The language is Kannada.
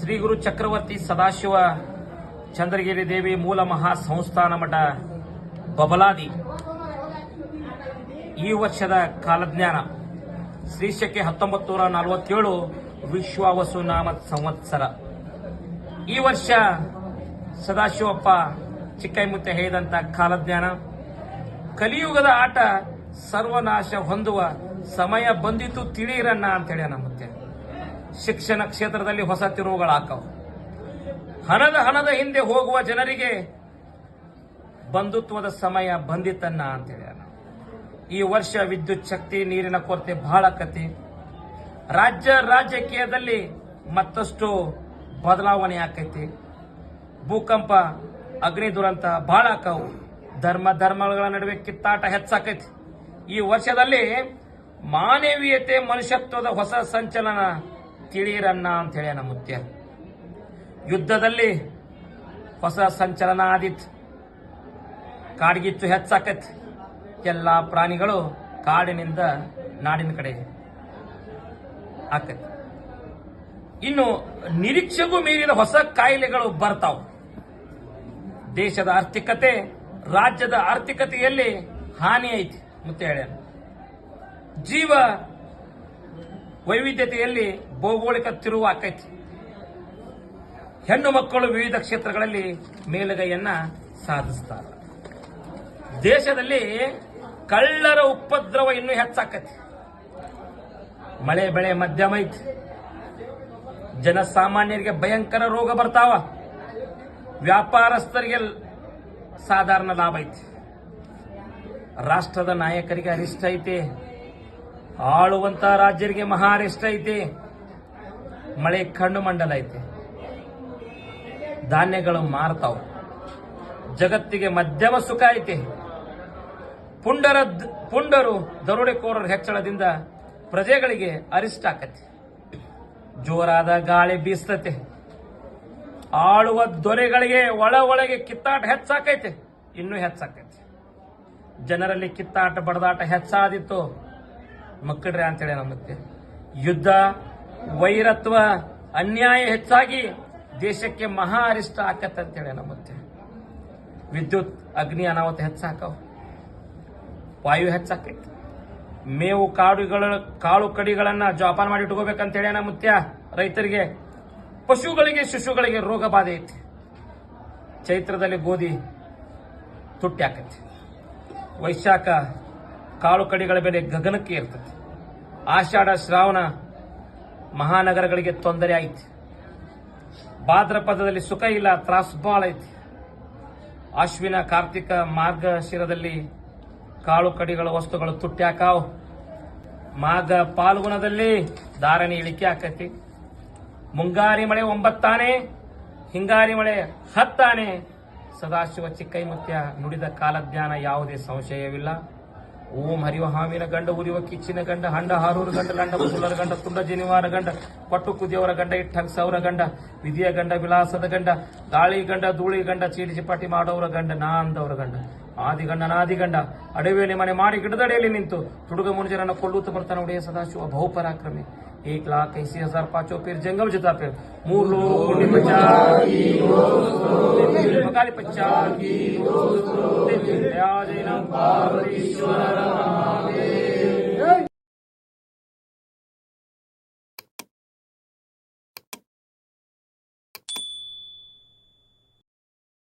ಶ್ರೀ ಗುರು ಚಕ್ರವರ್ತಿ ಸದಾಶಿವ ಚಂದ್ರಗಿರಿ ದೇವಿ ಮೂಲ ಮಹಾ ಸಂಸ್ಥಾನ ಮಠ ಬಬಲಾದಿ ಈ ವರ್ಷದ ಕಾಲಜ್ಞಾನ ಶ್ರೀಶಕೆ 1947 ವಿಶ್ವಾವಸು ನಾಮ ಸಂವತ್ಸರ. ಈ ವರ್ಷ ಸದಾಶಿವಪ್ಪ ಚಿಕ್ಕೈಮುತ್ತೆ ಹೇಳಿದಂತ ಕಾಲಜ್ಞಾನ ಕಲಿಯುಗದ ಆಟ ಸರ್ವನಾಶ ಹೊಂದುವ ಸಮಯ ಬಂದಿತು ತಿಳಿಯಿರನ್ನ ಅಂತ ಹೇಳಿ ನಮ್ಮತ್ತೆ. ಶಿಕ್ಷಣ ಕ್ಷೇತ್ರದಲ್ಲಿ ಹೊಸ ತಿರುವುಗಳಾಕವು. ಹಣದ ಹಿಂದೆ ಹೋಗುವ ಜನರಿಗೆ ಬಂಧುತ್ವದ ಸಮಯ ಬಂದಿತನ್ನ ಅಂತೇಳಿ ಈ ವರ್ಷ ವಿದ್ಯುತ್ ಶಕ್ತಿ ನೀರಿನ ಕೊರತೆ ಬಹಳ ಕತಿ. ರಾಜಕೀಯದಲ್ಲಿ ಮತ್ತಷ್ಟು ಬದಲಾವಣೆ ಆಕೈತಿ. ಭೂಕಂಪ ಅಗ್ನಿ ದುರಂತ ಬಹಳ ಆಕವು. ಧರ್ಮಗಳ ನಡುವೆ ಕಿತ್ತಾಟ ಹೆಚ್ಚಾಕೈತಿ. ಈ ವರ್ಷದಲ್ಲಿ ಮಾನವೀಯತೆ ಮನುಷ್ಯತ್ವದ ಹೊಸ ಸಂಚಲನ ತಿಳಿಯಿರನ್ನ ಅಂತ ಹೇಳಿ ಮುತ್ಯ. ಯುದ್ಧದಲ್ಲಿ ಹೊಸ ಸಂಚಲನ ಆದಿತ್ತು. ಕಾಡ್ಗಿಚ್ಚು ಹೆಚ್ಚಾಕೈತಿ. ಎಲ್ಲಾ ಪ್ರಾಣಿಗಳು ಕಾಡಿನಿಂದ ನಾಡಿನ ಕಡೆ ಆಕೈತಿ. ಇನ್ನು ನಿರೀಕ್ಷೆಗೂ ಮೀರಿದ ಹೊಸ ಕಾಯಿಲೆಗಳು ಬರ್ತಾವ. ದೇಶದ ಆರ್ಥಿಕತೆ ರಾಜ್ಯದ ಆರ್ಥಿಕತೆಯಲ್ಲಿ ಹಾನಿ ಐತಿ ಮತ್ತೆ ಹೇಳ. ಜೀವ ವೈವಿಧ್ಯತೆಯಲ್ಲಿ ಭೌಗೋಳಿಕ ತಿರುವು ಆಕೈತಿ. ಹೆಣ್ಣು ಮಕ್ಕಳು ವಿವಿಧ ಕ್ಷೇತ್ರಗಳಲ್ಲಿ ಮೇಲುಗೈಯನ್ನ ಸಾಧಿಸ್ತಾರೆ. ದೇಶದಲ್ಲಿ ಕಳ್ಳರ ಉಪದ್ರವ ಇನ್ನೂ ಹೆಚ್ಚಾಕತಿ. ಮಳೆ ಬೆಳೆ ಮಧ್ಯಮ ಐತಿ. ಜನಸಾಮಾನ್ಯರಿಗೆ ಭಯಂಕರ ರೋಗ ಬರ್ತಾವ. ವ್ಯಾಪಾರಸ್ಥರಿಗೆ ಸಾಧಾರಣ ಲಾಭ ಐತಿ. ರಾಷ್ಟ್ರದ ನಾಯಕರಿಗೆ ಅರಿಷ್ಟ ಐತಿ. ಆಳುವಂತ ರಾಜ್ಯರಿಗೆ ಮಹಾ ಅರಿಷ್ಟ ಐತಿ. ಮಳೆ ಕಣ್ಣು ಮಂಡಲ ಐತಿ. ಧಾನ್ಯಗಳು ಮಾರ್ತಾವ. ಜಗತ್ತಿಗೆ ಮಧ್ಯಮ ಸುಖ ಐತಿ. ಪುಂಡರು ದರೋಡೆಕೋರರ ಹೆಚ್ಚಳದಿಂದ ಪ್ರಜೆಗಳಿಗೆ ಅರಿಷ್ಟ ಆಕತಿ. ಜೋರಾದ ಗಾಳಿ ಬೀಸ್ತತೆ. ಆಳುವ ದೊರೆಗಳಿಗೆ ಒಳಗೆ ಕಿತ್ತಾಟ ಹೆಚ್ಚಾಕೈತೆ. ಇನ್ನೂ ಹೆಚ್ಚಾಕೈತಿ. ಜನರಲ್ಲಿ ಕಿತ್ತಾಟ ಬಡದಾಟ ಹೆಚ್ಚಾದಿತ್ತು ಮಕ್ಕಳ್ರೆ ಅಂತೇಳಿ ನಮ್ಮತ್ತೆ. ಯುದ್ಧ ವೈರತ್ವ ಅನ್ಯಾಯ ಹೆಚ್ಚಾಗಿ ದೇಶಕ್ಕೆ ಮಹಾ ಅರಿಷ್ಟ ಆಕತ್ತೆ ಅಂತೇಳಿ ನಮ್ಮತ್ತೆ. ವಿದ್ಯುತ್ ಅಗ್ನಿ ಅನಾಹುತ ಹೆಚ್ಚಾಕವ. ವಾಯು ಹೆಚ್ಚಾಕೈತಿ. ಮೇವು ಕಾಳು ಕಡಿಗಳನ್ನ ಜೋಪಾನ ಮಾಡಿ ಇಟ್ಕೋಬೇಕಂತೇಳಿ ಮುತ್ಯ. ರೈತರಿಗೆ ಪಶುಗಳಿಗೆ ಶಿಶುಗಳಿಗೆ ರೋಗ ಬಾಧೆ ಐತಿ. ಚೈತ್ರದಲ್ಲಿ ಗೋಧಿ ತುಟ್ಟಿ ಆಕೈತಿ. ವೈಶಾಖ ಕಾಳು ಕಡಿಗಳ ಬೆಲೆ ಗಗನಕ್ಕೆ ಇರ್ತೈತಿ. ಆಷಾಢ ಶ್ರಾವಣ ಮಹಾನಗರಗಳಿಗೆ ತೊಂದರೆ ಐತಿ. ಭಾದ್ರಪದದಲ್ಲಿ ಸುಖ ಇಲ್ಲ, ತ್ರಾಸು ಬಾಳ ಐತಿ. ಅಶ್ವಿನ ಕಾರ್ತಿಕ ಮಾರ್ಗಶಿರದಲ್ಲಿ ಕಾಳು ಕಡಿಗಳ ವಸ್ತುಗಳು ತುಟ್ಟಿ ಹಾಕಾವ್. ಮಾಘ ಪಾಲ್ಗುಣದಲ್ಲಿ ಧಾರಣೆ ಇಳಿಕೆ ಆಕತಿ. ಮುಂಗಾರಿ ಮಳೆ 9 ಆನೆ, ಹಿಂಗಾರಿ ಮಳೆ 10 ಆನೆ. ಸದಾಶಿವ ಚಿಕ್ಕೈಮುತ್ಯ ನುಡಿದ ಕಾಲಜ್ಞಾನ ಯಾವುದೇ ಸಂಶಯವಿಲ್ಲ. ಓಂ ಹರಿವ ಹಾವಿನ ಗಂಡ, ಉರಿವ ಕಿಚ್ಚಿನ ಗಂಡ, ಹಂಡ ಹಾರೂರು ಗಂಡ, ಲಂಡ ಮುಸುಲರ ಗಂಡ, ತುಂಡ ಜನಿವಾರ ಗಂಡ, ಪಟ್ಟು ಕುದಿಯವರ ಗಂಡ, ಇಟ್ಟಂಗ್ ಸೌರ ಗಂಡ, ವಿಧಿಯ ಗಂಡ, ವಿಲಾಸದ ಗಂಡ, ಗಾಳಿ ಗಂಡ, ಧೂಳಿ ಗಂಡ, ಚೀಟಿ ಚಿಪಾಟಿ ಮಾಡೋರ ಗಂಡ, ನಾಂದವರ ಗಂಡ, ಆದಿಗಂಡ ನಾದಿಗಂಡ, ಅಡವಿಯಲ್ಲಿ ಮನೆ ಮಾಡಿ ಗಿಡದಡೆಯಲ್ಲಿ ನಿಂತು ತುಡುಗ ಮುನುಜರನ್ನು ಕೊಲ್ಲುತ್ತ ಬರ್ತಾನೆ ಒಡೆಯ ಸದಾಶಿವ ಬಹುಪರಾಕ್ರಮಿ. 1,80,000 ಪಾಚೋ ಪೀರ್ ಜಂಗಮ್ ಜತಾ ಪೀರ್ 3 लोग बकाली 50 की